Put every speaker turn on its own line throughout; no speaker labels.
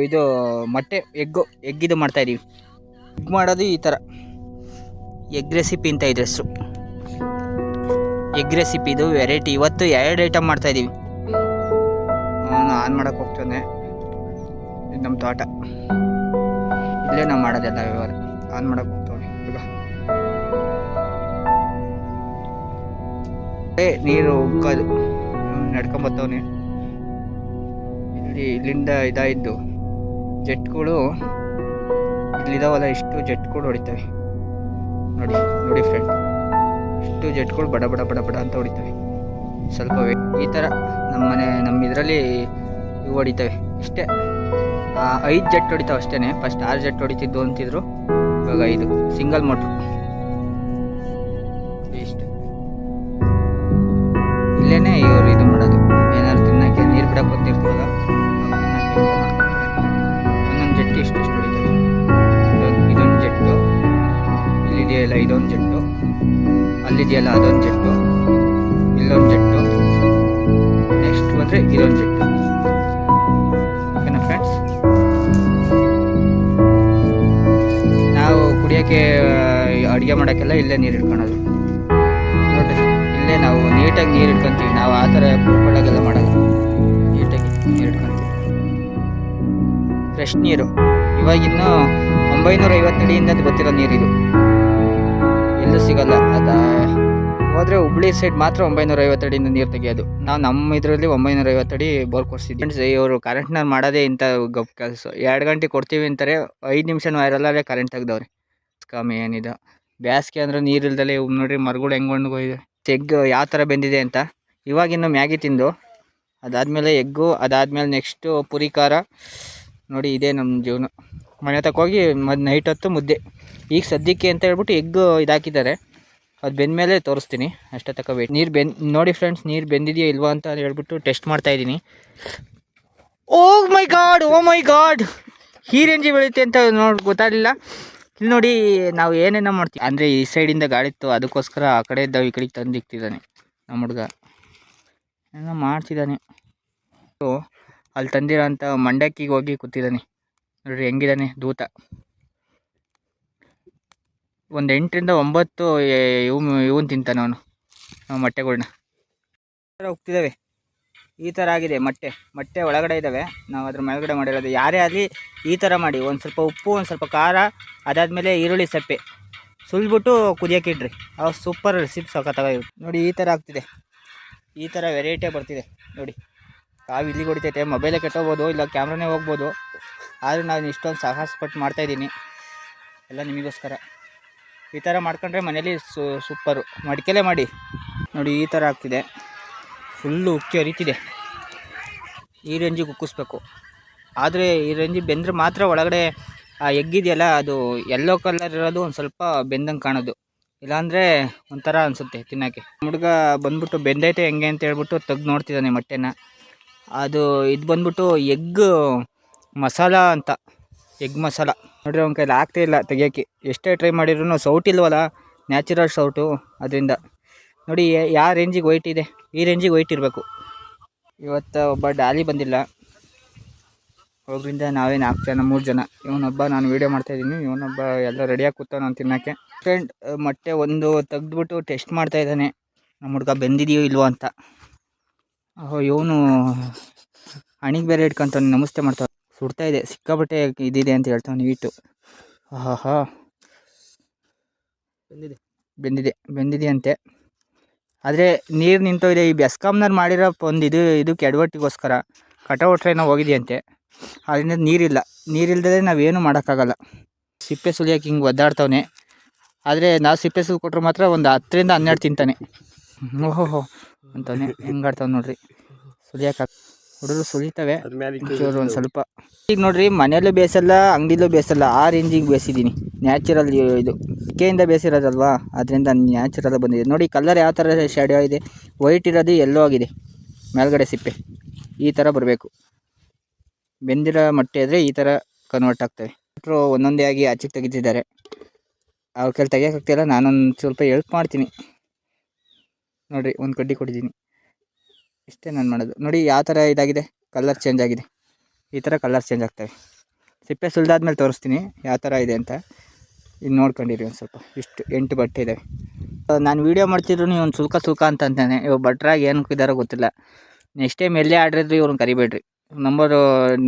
ಇದು ಮೊಟ್ಟೆ ಎಗ್ಗಿದು ಮಾಡ್ತಾಯಿದ್ದೀವಿ. ಎಗ್ ಮಾಡೋದು ಈ ಥರ ಎಗ್ ರೆಸಿಪಿ ಅಂತ ಇದ್ರ ಹೆಸರು. ಎಗ್ ರೆಸಿಪಿ ಇದು ವೆರೈಟಿ. ಇವತ್ತು 2 ಐಟಮ್ ಮಾಡ್ತಾಯಿದ್ದೀವಿ. ಅವನು ಆನ್ ಮಾಡೋಕ್ಕೆ ಹೋಗ್ತಾನೆ. ಇದು ನಮ್ಮ ತೋಟ, ಇಲ್ಲೇ ನಾವು ಮಾಡೋದೆಲ್ಲ ವ್ಯವಹಾರ. ಆನ್ ಮಾಡೋಕ್ಕೆ ಹೋಗ್ತಾವೆ ಈಗ. ನೀರು ಉಕ್ಕೋದು ನಡ್ಕೊಂಬತ್ತವನೆ. ಇಲ್ಲಿಂದ ಇದಾಯಿದ್ದು ಜೆಟ್ಗಳು ಇಲ್ಲಿದಾವಲ್ಲ, ಇಷ್ಟು ಜೆಟ್ಗಳು ಹೊಡಿತವೆ ನೋಡಿ ಫ್ರೆಂಡ್. ಇಷ್ಟು ಜೆಟ್ಗಳು ಬಡ ಬಡ ಬಡ ಬಡ ಅಂತ ಹೊಡಿತವೆ. ಸ್ವಲ್ಪ ಈ ಥರ ನಮ್ಮ ಇದರಲ್ಲಿ ಇವು ಹೊಡಿತವೆ ಇಷ್ಟೇ. 5 ಜೆಟ್ ಹೊಡಿತಾವೆ ಅಷ್ಟೇ. ಫಸ್ಟ್ 6 ಜೆಟ್ ಹೊಡಿತಿದ್ದು ಅಂತಿದ್ರು, ಇವಾಗ 5 ಸಿಂಗಲ್ ಮೋಟ್ರು. ಇಷ್ಟು ಇಲ್ಲೇ ಇವರು ಇದು ಮಾಡೋದು, ಏನಾದ್ರು ತಿನ್ನೋಕ್ಕೆ ನೀರು ಬಿಡಕ್ಕೆ ಬಂದಿರ್ತೀವಲ್ಲ ತಿನ್ನೋಕ್ಕೆ ಅಂತ ಮಾಡ್ಕೊತಾರೆ. ಒಂದೊಂದು ಜೆಟ್ಟು ಇಷ್ಟು ಹೊಡಿತವೆ. ಇದೊಂದು ಜೆಟ್ಟು, ಇಲ್ಲಿದೆಯಲ್ಲ ಇದೊಂದು ಜೆಟ್ಟು, ಅಲ್ಲಿದೆಯಲ್ಲ ಅದೊಂದು ಜೆಟ್ಟು, ಇಲ್ಲೊಂದು ಜೆಟ್ಟು, ನೆಕ್ಸ್ಟ್ ಬಂದರೆ ಇದೊಂದು ಜೆಟ್ಟು. ಓಕೆನಾ ಫ್ರೆಂಡ್ಸ್? ನಾವು ಕುಡಿಯೋಕ್ಕೆ ಅಡುಗೆ ಮಾಡೋಕ್ಕೆಲ್ಲ ಇಲ್ಲೇ ನೀರು ಇಟ್ಕೊಳೋದು ನೋಡಿರಿ. ಇಲ್ಲೇ ನಾವು ನೀಟಾಗಿ ನೀರು ಇಟ್ಕೊತೀವಿ. ನಾವು ಆ ಥರ ಕುಡ್ಕೊಳ್ಳೋಕ್ಕೆಲ್ಲ ಮಾಡೋದು, ನೀಟಾಗಿ ನೀರು ಇಟ್ಕೊತೀವಿ. ಫ್ರೆಶ್ ನೀರು. ಇವಾಗಿನ್ನೂ 950 ಅಡಿಯಿಂದ ಗೊತ್ತಿರೋ ನೀರಿದು, ಎಲ್ಲೂ ಸಿಗಲ್ಲ. ಹೋದರೆ ಹುಬ್ಳಿ ಸೈಡ್ ಮಾತ್ರ 950 ಅಡಿಯಿಂದ ನೀರು ತೆಗಿಯೋದು. ನಾವು ನಮ್ಮ ಇದರಲ್ಲಿ 950 ಅಡಿ ಬೋರ್ ಕೊಡ್ಸಿದ್ವಿ. ಫ್ರೆಂಡ್ಸ್, ಇವರು ಕರೆಂಟ್ನ ಮಾಡೋದೇ ಇಂಥ ಗಪ್ ಕೆಲಸ. 2 ಗಂಟೆ ಕೊಡ್ತೀವಿ ಅಂತಾರೆ, 5 ನಿಮಿಷನೂ ಇರಲ್ಲೇ ಕರೆಂಟ್ ತೆಗ್ದವ್ರೆ. ಕಮ್ಮಿ ಏನಿದೆ ಬೇಸಿಗೆ ಅಂದ್ರೆ ನೀರಿಲ್ದಲೇ ನೋಡ್ರಿ ಮರಗಳು ಹೆಂಗೆ ಒಣಗೋಗಿದೆ. ಎಗ್ ಯಾವ ಥರ ಬೆಂದಿದೆ ಅಂತ. ಇವಾಗಿನ್ನು ಮ್ಯಾಗಿ ತಿಂದು ಅದಾದಮೇಲೆ ಎಗ್ಗು, ಅದಾದಮೇಲೆ ನೆಕ್ಸ್ಟು ಪುರಿ ಖಾರ. ನೋಡಿ ಇದೇ ನಮ್ಮ ಜೀವನ. ಮನೆ ತಕ್ಕ ಹೋಗಿ ನೈಟ್ ಹೊತ್ತು ಮುದ್ದೆ. ಈಗ ಸದ್ಯಕ್ಕೆ ಅಂತ ಹೇಳ್ಬಿಟ್ಟು ಎಗ್ಗು ಇದಾಕಿದ್ದಾರೆ, ಅದು ಬೆಂದಮೇಲೆ ತೋರಿಸ್ತೀನಿ. ಅಷ್ಟೇ ತಕ್ಕ ವೇಟ್. ನೀರು ನೋಡಿ ಫ್ರೆಂಡ್ಸ್, ನೀರು ಬೆಂದಿದೆಯೋ ಇಲ್ವಾ ಅಂತ ಹೇಳ್ಬಿಟ್ಟು ಟೆಸ್ಟ್ ಮಾಡ್ತಾಯಿದ್ದೀನಿ. ಓ ಮೈ ಗಾಡ್, ಈ ರೇಂಜಿಗೆ ಬೆಳೆಯುತ್ತೆ ಅಂತ ಗೊತ್ತಾಗಲಿಲ್ಲ. ಇಲ್ಲಿ ನೋಡಿ, ನಾವು ಏನೇನೋ ಮಾಡ್ತೀವಿ ಅಂದರೆ ಈ ಸೈಡಿಂದ ಗಾಳಿ ಇತ್ತು, ಅದಕ್ಕೋಸ್ಕರ ಆ ಕಡೆ ಇದ್ದಾವೆ ಈ ಕಡೆಗೆ ತಂದಿಕ್ತಿದ್ದಾನೆ ನಮ್ಮ ಹುಡುಗ. ಏನೋ ಮಾಡ್ತಿದ್ದಾನೆ. ಅಲ್ಲಿ ತಂದಿರೋ ಅಂಥ ಮಂಡಕ್ಕಿಗೆ ಹೋಗಿ ಕೂತಿದ್ದಾನೆ ನೋಡ್ರಿ, ಹೆಂಗಿದ್ದಾನೆ ದೂತ. ಒಂದು 8 ರಿಂದ 9 ಇವನು ತಿಂತಾನೆ ಅವನು ಮೊಟ್ಟೆಗಳ್ನ. ಹೋಗ್ತಿದ್ದಾವೆ ಈ ಥರ ಆಗಿದೆ. ಮೊಟ್ಟೆ ಒಳಗಡೆ ಇದ್ದಾವೆ, ನಾವು ಅದ್ರ ಮೇಲ್ಗಡೆ ಮಾಡಿರೋದು. ಯಾರೇ ಆಗಲಿ ಈ ಥರ ಮಾಡಿ, ಒಂದು ಸ್ವಲ್ಪ ಉಪ್ಪು, ಒಂದು ಸ್ವಲ್ಪ ಖಾರ, ಅದಾದಮೇಲೆ ಈರುಳ್ಳಿ ಸಪ್ಪೆ ಸುಲ್ಬಿಟ್ಟು ಕುದಿಯೋಕೆ ಇಡ್ರಿ. ಅವು ಸೂಪರ್ ರೆಸಿಪಿ ಸಖತ್ತಾಗಿರುತ್ತೆ ನೋಡಿ. ಈ ಥರ ಆಗ್ತಿದೆ, ಈ ಥರ ವೆರೈಟಿ ಬರ್ತಿದೆ ನೋಡಿ. ಕಾವು ಇಲ್ಲಿಗೆ ಹೊಡಿತೈತೆ, ಮೊಬೈಲೇ ಕೆಟ್ಟೋಗ್ಬೋದು, ಇಲ್ಲ ಕ್ಯಾಮ್ರಾನೇ ಹೋಗ್ಬೋದು. ಆದರೂ ನಾನು ಇಷ್ಟೊಂದು ಸಾಹಸಪಟ್ಟು ಮಾಡ್ತಾಯಿದ್ದೀನಿ ಎಲ್ಲ ನಿಮಗೋಸ್ಕರ. ಈ ಥರ ಮಾಡ್ಕೊಂಡ್ರೆ ಮನೇಲಿ ಸೂಪರು. ಮಡಿಕೆಲೇ ಮಾಡಿ ನೋಡಿ, ಈ ಥರ ಆಗ್ತಿದೆ. ಫುಲ್ಲು ಉಕ್ಕಿ ಹರಿತಿದೆ. ಈ ರೇಂಜಿಗೆ ಉಕ್ಕಿಸ್ಬೇಕು. ಆದರೆ ಈ ರೇಂಜಿಗೆ ಬೆಂದರೆ ಮಾತ್ರ ಒಳಗಡೆ ಆ ಎಗ್ಗಿದೆಯಲ್ಲ, ಅದು ಯೆಲ್ಲೋ ಕಲರ್ ಇರೋದು ಒಂದು ಸ್ವಲ್ಪ ಬೆಂದಂಗೆ ಕಾಣೋದು. ಇಲ್ಲಾಂದರೆ ಒಂಥರ ಅನಿಸುತ್ತೆ ತಿನ್ನೋಕ್ಕೆ. ಹುಡುಗ ಬಂದ್ಬಿಟ್ಟು ಬೆಂದೈತೆ ಹೆಂಗೆ ಅಂತ ಹೇಳ್ಬಿಟ್ಟು ತೆಗ್ದು ನೋಡ್ತಿದ್ದಾನೆ ಮೊಟ್ಟೆನ. ಅದು ಇದು ಬಂದ್ಬಿಟ್ಟು ಎಗ್ ಮಸಾಲ ಅಂತ, ಎಗ್ ಮಸಾಲ ನೋಡ್ರಿ. ಅವ್ನ ಕೈಲಿ ಆಗ್ತಾಯಿಲ್ಲ ತೆಗಿಯೋಕ್ಕೆ. ಎಷ್ಟೇ ಟ್ರೈ ಮಾಡಿದ್ರು ಸೌಟ್ ಇಲ್ವಲ್ಲ, ನ್ಯಾಚುರಲ್ ಸೌಟು, ಅದರಿಂದ ನೋಡಿ ಯಾವ ರೇಂಜಿಗೆ ವೈಟ್ ಇದೆ. ಈ ರೇಂಜಿಗೆ ವೈಟ್ ಇರಬೇಕು. ಇವತ್ತು ಒಬ್ಬ ಡಾಲಿ ಬಂದಿಲ್ಲ, ಒಬ್ಬರಿಂದ ನಾವೇ 4 ಜನ 3 ಜನ. ಇವನೊಬ್ಬ ನಾನು ವೀಡಿಯೋ ಮಾಡ್ತಾಯಿದ್ದೀನಿ, ಇವನೊಬ್ಬ ಎಲ್ಲ ರೆಡಿಯಾಗಿ ಕೂತ ನಾನು ತಿನ್ನೋಕ್ಕೆ. ಫ್ರೆಂಡ್, ಮೊಟ್ಟೆ ಒಂದು ತೆಗೆದ್ಬಿಟ್ಟು ಟೆಸ್ಟ್ ಮಾಡ್ತಾಯಿದ್ದಾನೆ ನಮ್ಮ ಹುಡುಗ ಬೆಂದಿದೆಯೋ ಇಲ್ವೋ ಅಂತ. ಇವನು ಹಣಿಗೆ ಬೇರೆ ಇಟ್ಕೊಂತಾನೆ, ನಮಸ್ತೆ ಮಾಡ್ತಾವೆ. ಸುಡ್ತಾಯಿದೆ, ಸಿಕ್ಕಾಬಟ್ಟೆ ಇದಿದೆ ಅಂತ ಹೇಳ್ತಾನೆ ಹೀಟು. ಬೆಂದಿದೆ ಅಂತೆ. ಆದರೆ ನೀರು ನಿಂತೋಗಿದೆ. ಈ ಬೆಸ್ಕಾಮ್ನವ್ರು ಮಾಡಿರೋ ಒಂದು ಇದು ಕೆಡವಟ್ಟಿಗೋಸ್ಕರ ಕಟೌಟ್ರೇನೋ ಹೋಗಿದೆಯಂತೆ, ಅದರಿಂದ ನೀರಿಲ್ದೇ ನಾವೇನು ಮಾಡೋಕ್ಕಾಗಲ್ಲ. ಸಿಪ್ಪೆ ಸುಲಿಯೋಕೆ ಹಿಂಗೆ ಒದ್ದಾಡ್ತವನೆ. ಆದರೆ ನಾವು ಸಿಪ್ಪೆ ಸುಲಿ ಕೊಟ್ಟರು ಮಾತ್ರ ಒಂದು 10 ರಿಂದ 12 ತಿಂತಾನೆ. ಓಹೋ ಅಂತವನೆ, ಹೆಂಗಾಡ್ತಾವೆ ನೋಡ್ರಿ. ಸುಲಿಯೋಕೆ ಹುಡುಗರು ಸುಲಿತವೆ ಒಂದು ಸ್ವಲ್ಪ. ಈಗ ನೋಡ್ರಿ, ಮನೆಯಲ್ಲೂ ಬೇಯಿಸಲ್ಲ, ಅಂಗಡಿಲೂ ಬೇಯಿಸಲ್ಲ, ಆ ರೇಂಜಿಗೆ ಬೇಯಿಸಿದ್ದೀನಿ. ನ್ಯಾಚುರಲ್ ಇದು ಕೆಯಿಂದ ಬೇಯಿಸಿರೋದಲ್ವಾ, ಅದರಿಂದ ನ್ಯಾಚುರಲ್ ಬಂದಿದೆ ನೋಡಿ. ಕಲರ್ ಯಾವ ಥರ ಶ್ಯಾಡೋ ಇದೆ, ವೈಟ್ ಇರೋದು ಎಲ್ಲೋ ಆಗಿದೆ ಮೇಲ್ಗಡೆ ಸಿಪ್ಪೆ. ಈ ಥರ ಬರಬೇಕು. ಬೆಂದಿರೋ ಮೊಟ್ಟೆ ಆದರೆ ಈ ಥರ ಕನ್ವರ್ಟ್ ಆಗ್ತವೆ. ಒಂದೊಂದೇ ಆಗಿ ಆಚೆಗೆ ತೆಗಿತಿದ್ದಾರೆ. ಅವ್ರ ಕೈಲಿ ತೆಗಿಯೋಕ್ಕಾಗ್ತಿಲ್ಲ, ನಾನೊಂದು ಸ್ವಲ್ಪ ಹೆಲ್ಪ್ ಮಾಡ್ತೀನಿ ನೋಡಿರಿ. ಒಂದು ಕಡ್ಡಿ ಕೊಟ್ಟಿದ್ದೀನಿ, ಇಷ್ಟೇ ನಾನು ಮಾಡೋದು ನೋಡಿ. ಯಾವ ಥರ ಇದಾಗಿದೆ, ಕಲರ್ ಚೇಂಜ್ ಆಗಿದೆ ಈ ಥರ ಕಲರ್ ಚೇಂಜ್ ಆಗ್ತವೆ. ಸಿಪ್ಪೆ ಸುಲಿದಾದ್ಮೇಲೆ ತೋರಿಸ್ತೀನಿ ಯಾವ ಥರ ಇದೆ ಅಂತ. ಇನ್ನು ನೋಡ್ಕೊಂಡಿರಿ ಒಂದು ಸ್ವಲ್ಪ. ಇಷ್ಟು 8 ಬಟ್ಟೆ ಇದ್ದಾವೆ. ನಾನು ವೀಡಿಯೋ ಮಾಡ್ತಿದ್ರು ಒಂದು ಸುಲ್ಕ ಅಂತ ಅಂತಾನೆ. ಇವಾಗ ಭಟ್ರಾಗಿ ಏನಕ್ಕೆ ಇದ್ದಾರೋ ಗೊತ್ತಿಲ್ಲ. ನೆಕ್ಸ್ಟ್ ಟೈಮ್ ಎಲ್ಲೇ ಆಡ್ರಿದ್ರಿ ಇವ್ರನ್ನ ಕರಿಬೇಡ್ರಿ. ನಂಬರು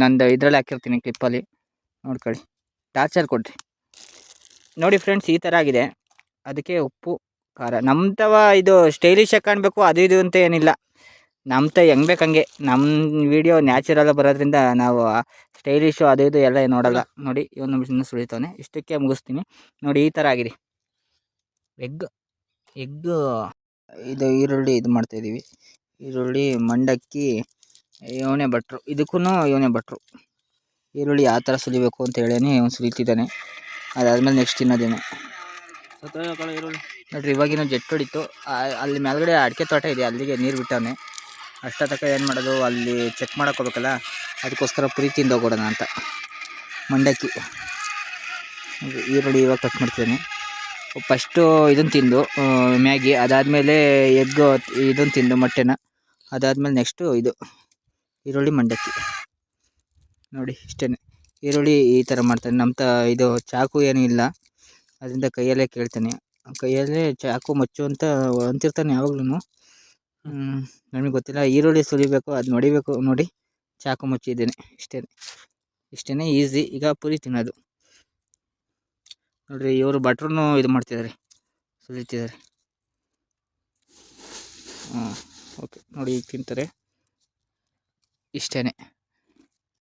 ನಂದು ಇದರಲ್ಲಿ ಹಾಕಿರ್ತೀನಿ ಕ್ಲಿಪ್ಪಲ್ಲಿ, ನೋಡ್ಕೊಳ್ಳಿ. ಟಾರ್ಚರ್ ಕೊಡ್ರಿ. ನೋಡಿ ಫ್ರೆಂಡ್ಸ್, ಈ ಥರ ಆಗಿದೆ. ಅದಕ್ಕೆ ಉಪ್ಪು ಖಾರ ನಮ್ತವ ಇದು ಸ್ಟೈಲಿಶ್ ಆಗಿ ಕಾಣಬೇಕು ಅದು ಇದು ಅಂತ ಏನಿಲ್ಲ. ನಮ್ಮ ಹೆಂಗೆ ಬೇಕು ಹಂಗೆ. ನಮ್ಮ ವೀಡಿಯೋ ನ್ಯಾಚುರಲ್ ಬರೋದ್ರಿಂದ ನಾವು ಸ್ಟೈಲಿಶು ಅದು ಇದು ಎಲ್ಲ ನೋಡಲ್ಲ. ನೋಡಿ ಇವನು ಇನ್ನೂ ಸುಳಿತಾನೆ. ಇಷ್ಟಕ್ಕೆ ಮುಗಿಸ್ತೀನಿ. ನೋಡಿ ಈ ಥರ ಆಗಿದೆ. ಎಗ್ ಇದು ಈರುಳ್ಳಿ ಇದು ಮಾಡ್ತಾಯಿದ್ದೀವಿ. ಈರುಳ್ಳಿ ಮಂಡಕ್ಕಿ ಇವನೇ ಭಟ್ರು. ಇದಕ್ಕೂ ಇವನೇ ಭಟ್ರು. ಈರುಳ್ಳಿ ಯಾವ ಥರ ಸುಲಿಬೇಕು ಅಂತ ಹೇಳೇನೆ ಇವನು ಸುಲಿತಿದ್ದಾನೆ. ಅದಾದ್ಮೇಲೆ ನೆಕ್ಸ್ಟ್ ತಿನ್ನೋದೇನೆ. ನೋಡ್ರಿ ಇವಾಗಿನ ಜೆಟ್ ಹೊಡಿತು. ಅಲ್ಲಿ ಮೇಲ್ಗಡೆ ಅಡಿಕೆ ತೋಟ ಇದೆ, ಅಲ್ಲಿಗೆ ನೀರು ಬಿಟ್ಟವನೆ. ಅಷ್ಟೊತ್ತಕ ಏನು ಮಾಡೋದು, ಅಲ್ಲಿ ಚೆಕ್ ಮಾಡಕ್ಕೆ ಹೋಗ್ಬೇಕಲ್ಲ, ಅದಕ್ಕೋಸ್ಕರ ಪ್ರೀತಿಯಿಂದ ಹೋಗೋಣ ಅಂತ. ಮಂಡಕ್ಕಿ ಈರುಳ್ಳಿ ಇವಾಗ ಕಟ್ ಮಾಡ್ತಿದ್ದಾನೆ. ಫಸ್ಟು ಇದನ್ನು ತಿಂದು ಮ್ಯಾಗಿ, ಅದಾದಮೇಲೆ ಎಗ್ ಇದನ್ನು ತಿಂದು ಮೊಟ್ಟೆನ, ಅದಾದಮೇಲೆ ನೆಕ್ಸ್ಟು ಇದು ಈರುಳ್ಳಿ ಮಂಡಕ್ಕಿ. ನೋಡಿ ಇಷ್ಟೇ. ಈರುಳ್ಳಿ ಈ ಥರ ಮಾಡ್ತಾನೆ. ನಮ್ಮ ಇದು ಚಾಕು ಏನೂ ಇಲ್ಲ, ಅದರಿಂದ ಕೈಯಲ್ಲೇ ಕೇಳ್ತಾನೆ. ಕೈಯಲ್ಲೇ ಚಾಕು ಮಚ್ಚು ಅಂತ ಅಂತಿರ್ತಾನೆ ಯಾವಾಗ್ಲೂ. ನಮಗೆ ಗೊತ್ತಿಲ್ಲ. ಈರುಳ್ಳಿ ಸುಲಿಬೇಕು, ಅದು ನೋಡಿಬೇಕು. ನೋಡಿ ಚಾಕು ಮುಚ್ಚಿದ್ದೇನೆ. ಇಷ್ಟೇ ಈಸಿ. ಈಗ ಪುರಿ ತಿನ್ನೋದು. ನೋಡ್ರಿ ಇವರು ಭಟ್ರು ಇದು ಮಾಡ್ತಿದ್ದಾರೆ, ಸುಲಿತಿದ್ದಾರೆ. ಓಕೆ ನೋಡಿ ಈಗ ತಿಂತಾರೆ. ಇಷ್ಟೇ.